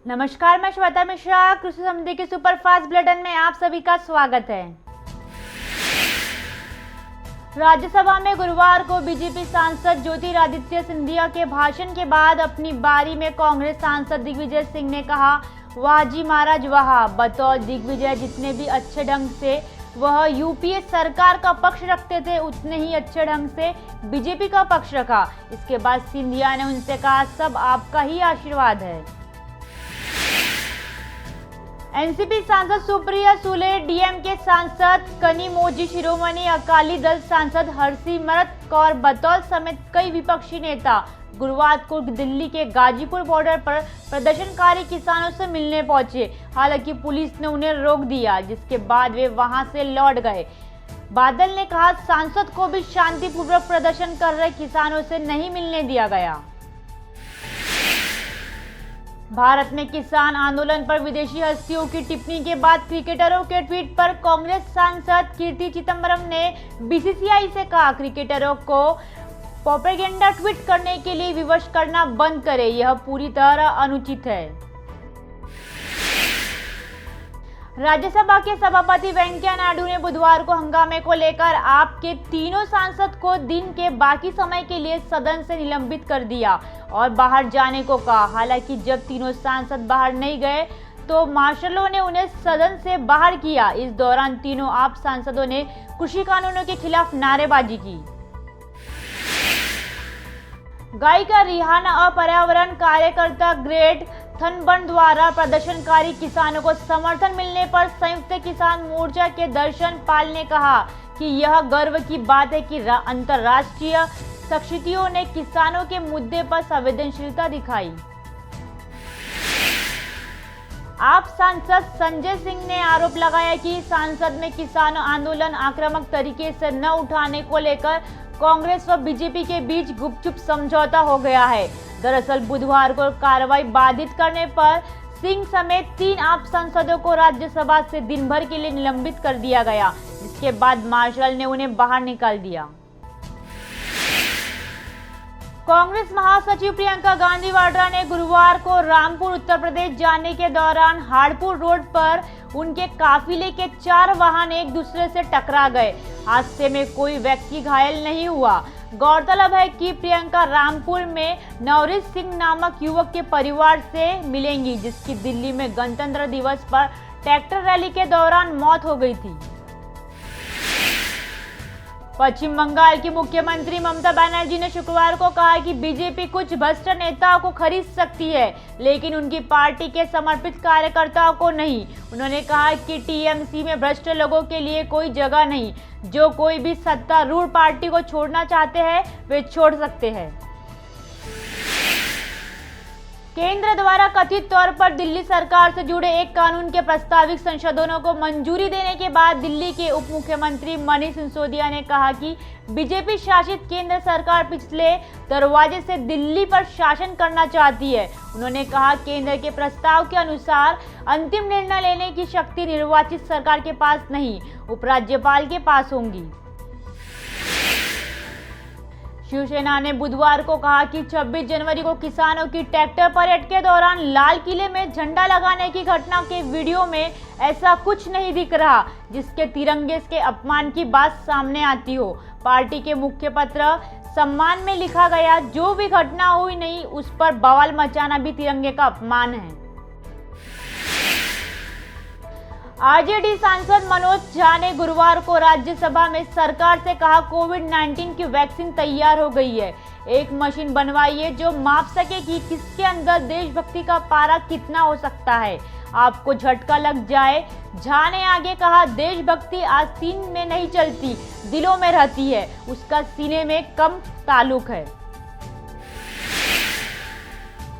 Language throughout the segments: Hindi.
नमस्कार, मैं श्वेता मिश्रा। कृषि समिति के सुपरफास्ट बुलेटिन में आप सभी का स्वागत है। राज्यसभा में गुरुवार को बीजेपी सांसद ज्योतिरादित्य सिंधिया के भाषण के बाद अपनी बारी में कांग्रेस सांसद दिग्विजय सिंह ने कहा, वाह जी महाराज वाह। बतौर दिग्विजय जितने भी अच्छे ढंग से वह यूपीए सरकार का पक्ष रखते थे, उतने ही अच्छे ढंग से बीजेपी का पक्ष रखा। इसके बाद सिंधिया ने उनसे कहा, सब आपका ही आशीर्वाद है। एनसीपी सांसद सुप्रिया सुले, डीएमके सांसद कनिमोझी शिरोमणि अकाली दल सांसद हरसिमरत कौर बतौर समेत कई विपक्षी नेता गुरुवार को दिल्ली के गाजीपुर बॉर्डर पर प्रदर्शनकारी किसानों से मिलने पहुंचे। हालांकि पुलिस ने उन्हें रोक दिया, जिसके बाद वे वहां से लौट गए। बादल ने कहा, सांसद को भी शांतिपूर्वक प्रदर्शन कर रहे किसानों से नहीं मिलने दिया गया। भारत में किसान आंदोलन पर विदेशी हस्तियों की टिप्पणी के बाद क्रिकेटरों के ट्वीट पर कांग्रेस सांसद कीर्ति चिदंबरम ने बीसीसीआई से कहा, क्रिकेटरों को प्रोपेगेंडा ट्वीट करने के लिए विवश करना बंद करें, यह पूरी तरह अनुचित है। राज्यसभा के सभापति वेंकैया नायडू ने बुधवार को हंगामे को लेकर आप के तीनों सांसद को दिन के बाकी समय के लिए सदन से निलंबित कर दिया और बाहर जाने को कहा। हालांकि जब तीनों सांसद बाहर नहीं गए तो मार्शलों ने उन्हें सदन से बाहर किया। इस दौरान तीनों आप सांसदों ने कृषि कानूनों के खिलाफ नारेबाजी की। गायिका रिहाना और पर्यावरण कार्यकर्ता ग्रेट थनबर्न द्वारा प्रदर्शनकारी किसानों को समर्थन मिलने पर संयुक्त किसान मोर्चा के दर्शन पाल ने कहा कि यह गर्व की बात है कि अंतर्राष्ट्रीय शक्तियों ने किसानों के मुद्दे पर संवेदनशीलता दिखाई। आप सांसद संजय सिंह ने आरोप लगाया कि संसद में किसान आंदोलन आक्रामक तरीके से न उठाने को लेकर कांग्रेस व बीजेपी के बीच गुपचुप समझौता हो गया है। दरअसल बुधवार को कार्रवाई बाधित करने पर सिंह समेत 3 आप सांसदों को राज्यसभा से दिन भर के लिए निलंबित कर दिया गया, जिसके बाद मार्शल ने उन्हें बाहर निकाल दिया। कांग्रेस महासचिव प्रियंका गांधी वाड्रा ने गुरुवार को रामपुर उत्तर प्रदेश जाने के दौरान हाड़पुर रोड पर उनके काफिले के 4 वाहन एक दूसरे से टकरा गए। हादसे में कोई व्यक्ति घायल नहीं हुआ। गौरतलब है कि प्रियंका रामपुर में नवरीत सिंह नामक युवक के परिवार से मिलेंगी, जिसकी दिल्ली में गणतंत्र दिवस पर ट्रैक्टर रैली के दौरान मौत हो गई थी। पश्चिम बंगाल की मुख्यमंत्री ममता बनर्जी ने शुक्रवार को कहा कि बीजेपी कुछ भ्रष्ट नेताओं को खरीद सकती है, लेकिन उनकी पार्टी के समर्पित कार्यकर्ताओं को नहीं। उन्होंने कहा कि टीएमसी में भ्रष्ट लोगों के लिए कोई जगह नहीं। जो कोई भी सत्तारूढ़ पार्टी को छोड़ना चाहते हैं वे छोड़ सकते हैं। केंद्र द्वारा कथित तौर पर दिल्ली सरकार से जुड़े एक कानून के प्रस्तावित संशोधनों को मंजूरी देने के बाद दिल्ली के उप मुख्यमंत्री मनीष सिसोदिया ने कहा कि बीजेपी शासित केंद्र सरकार पिछले दरवाजे से दिल्ली पर शासन करना चाहती है। उन्होंने कहा, केंद्र के प्रस्ताव के अनुसार अंतिम निर्णय लेने की शक्ति निर्वाचित सरकार के पास नहीं, उपराज्यपाल के पास होंगी। शिवसेना ने बुधवार को कहा कि 26 जनवरी को किसानों की ट्रैक्टर परेड के दौरान लाल किले में झंडा लगाने की घटना के वीडियो में ऐसा कुछ नहीं दिख रहा जिसके तिरंगे के अपमान की बात सामने आती हो। पार्टी के मुख्य पत्र सम्मान में लिखा गया, जो भी घटना हुई नहीं उस पर बवाल मचाना भी तिरंगे का अपमान है। आरजेडी सांसद मनोज झा ने गुरुवार को राज्यसभा में सरकार से कहा, कोविड-19 की वैक्सीन तैयार हो गई है। एक मशीन बनवाइए जो माप सके कि किसके अंदर देशभक्ति का पारा कितना हो सकता है, आपको झटका लग जाए। झा ने आगे कहा, देशभक्ति आस्तीन में नहीं चलती, दिलों में रहती है, उसका सीने में कम ताल्लुक है।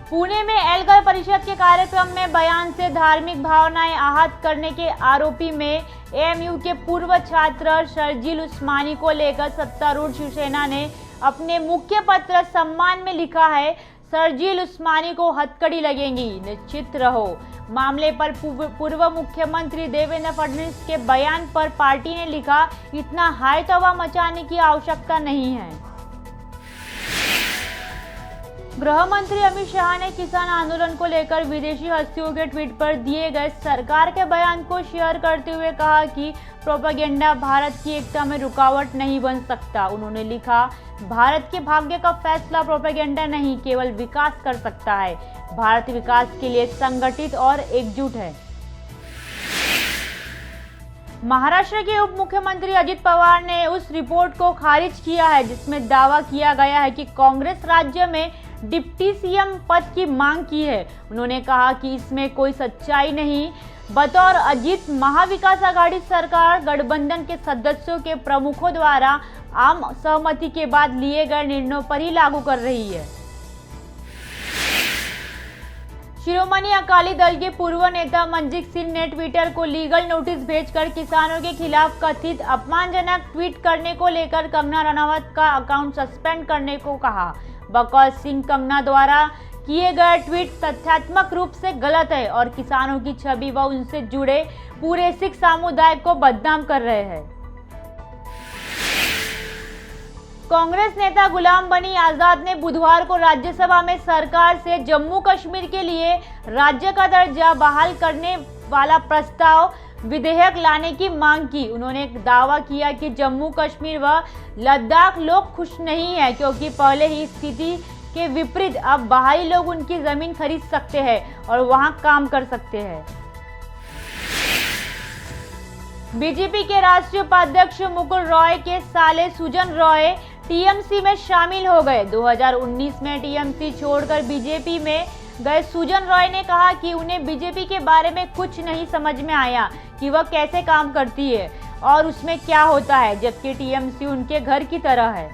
पुणे में एल्गार परिषद के कार्यक्रम में बयान से धार्मिक भावनाएं आहत करने के आरोपी में एएमयू के पूर्व छात्र शर्जील उस्मानी को लेकर सत्तारूढ़ शिवसेना ने अपने मुख्य पत्र सम्मान में लिखा है, शर्जील उस्मानी को हथकड़ी लगेगी, निश्चित रहो। मामले पर पूर्व मुख्यमंत्री देवेंद्र फडणवीस के बयान पर पार्टी ने लिखा, इतना हाय तौबा मचाने की आवश्यकता नहीं है। गृह मंत्री अमित शाह ने किसान आंदोलन को लेकर विदेशी हस्तियों के ट्वीट पर दिए गए सरकार के बयान को शेयर करते हुए कहा कि प्रोपेगेंडा भारत की एकता में रुकावट नहीं बन सकता। उन्होंने लिखा, भारत के भाग्य का फैसला प्रोपेगेंडा नहीं केवल विकास कर सकता है। भारत विकास के लिए संगठित और एकजुट है। महाराष्ट्र के उप मुख्यमंत्री अजित पवार ने उस रिपोर्ट को खारिज किया है जिसमें दावा किया गया है कि कांग्रेस राज्य में डिप्टी सीएम पद की मांग की है। उन्होंने कहा कि इसमें कोई सच्चाई नहीं। बतौर अजित, महाविकास आघाड़ी सरकार गठबंधन के सदस्यों के प्रमुखों द्वारा आम सहमति के बाद लिए गए निर्णयों पर ही लागू कर रही है। शिरोमणि अकाली दल के पूर्व नेता मनजीत सिंह ने ट्विटर को लीगल नोटिस भेजकर किसानों के खिलाफ कथित अपमानजनक ट्वीट करने को लेकर कंगना रनावत का अकाउंट सस्पेंड करने को कहा। बकौल सिंह, कंगना द्वारा किए गए ट्वीट तथ्यात्मक रूप से गलत है और किसानों की छवि व उनसे जुड़े पूरे सिख समुदाय को बदनाम कर रहे हैं। कांग्रेस नेता गुलाम नबी आजाद ने बुधवार को राज्यसभा में सरकार से जम्मू कश्मीर के लिए राज्य का दर्जा बहाल करने वाला प्रस्ताव विधेयक लाने की मांग की। उन्होंने दावा किया कि जम्मू कश्मीर व लद्दाख लोग खुश नहीं हैं क्योंकि पहले ही स्थिति के विपरीत अब बाहरी लोग उनकी जमीन खरीद सकते हैं और वहां काम कर सकते हैं। बीजेपी के राष्ट्रीय उपाध्यक्ष मुकुल रॉय के साले सुजन रॉय टीएमसी में शामिल हो गए। 2019 में टीएमसी छोड़कर बीजेपी में गए सुजन रॉय ने कहा कि उन्हें बीजेपी के बारे में कुछ नहीं समझ में आया कि वह कैसे काम करती है और उसमें क्या होता है, जबकि टीएमसी उनके घर की तरह है।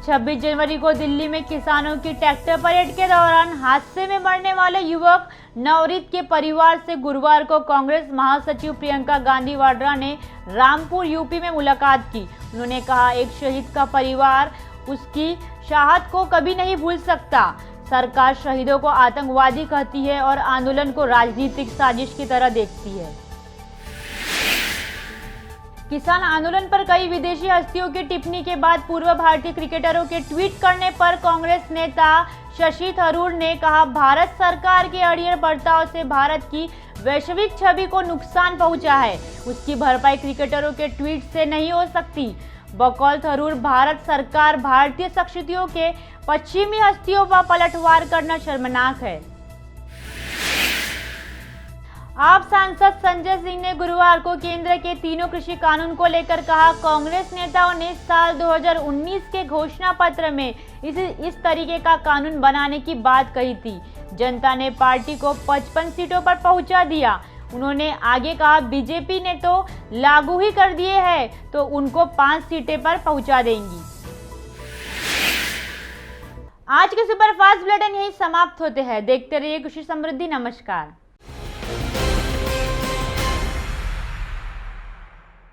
26 जनवरी को दिल्ली में किसानों की ट्रैक्टर परेड के दौरान हादसे में मरने वाले युवक नवरीत के परिवार से गुरुवार को कांग्रेस महासचिव प्रियंका गांधी वाड्रा ने रामपुर यूपी में मुलाकात की। उन्होंने कहा, एक शहीद का परिवार उसकी शहादत को कभी नहीं भूल सकता। सरकार शहीदों को आतंकवादी कहती है और आंदोलन को राजनीतिक साजिश की तरह देखती है। किसान आंदोलन पर कई विदेशी हस्तियों की टिप्पणी के बाद पूर्व भारतीय क्रिकेटरों के ट्वीट करने पर कांग्रेस नेता शशि थरूर ने कहा, भारत सरकार के अड़ियल बर्ताव से भारत की वैश्विक छवि को नुकसान पहुंचा है। उसकी भरपाई क्रिकेटरों के ट्वीट से नहीं हो सकती। बकौल थरूर, भारत सरकार भारतीय शख्सियतों के पश्चिमी हस्तियों पर पलटवार करना शर्मनाक है। आप सांसद संजय सिंह ने गुरुवार को केंद्र के तीनों कृषि कानून को लेकर कहा, कांग्रेस नेताओं ने साल 2019 के घोषणा पत्र में इस तरीके का कानून बनाने की बात कही थी। जनता ने पार्टी को 55 सीटों पर पहुंचा दिया। उन्होंने आगे कहा, बीजेपी ने तो लागू ही कर दिए हैं तो उनको 5 सीटें पर पहुंचा देंगी। आज के सुपरफास्ट बुलेटिन यही समाप्त होते हैं। देखते रहिए कृषि समृद्धि। नमस्कार।